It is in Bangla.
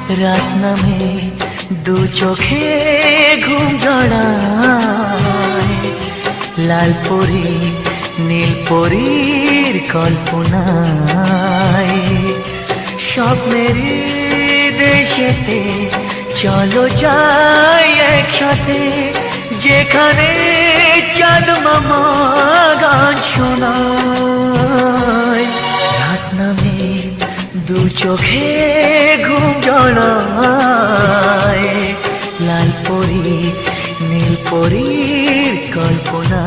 রাত নামে দু চোখে ঘুম জড়ায়, লাল পরি নীল পরীর কল্পনায়। স্বপ্নের দেশেতে চলো যাই একসাথে, যেখানে চাঁদ মামা গান শোনায়। রাত নামে দু চোখে ঘুম জড়ায়, লাল পরি নীল পরীর কল্পনায়।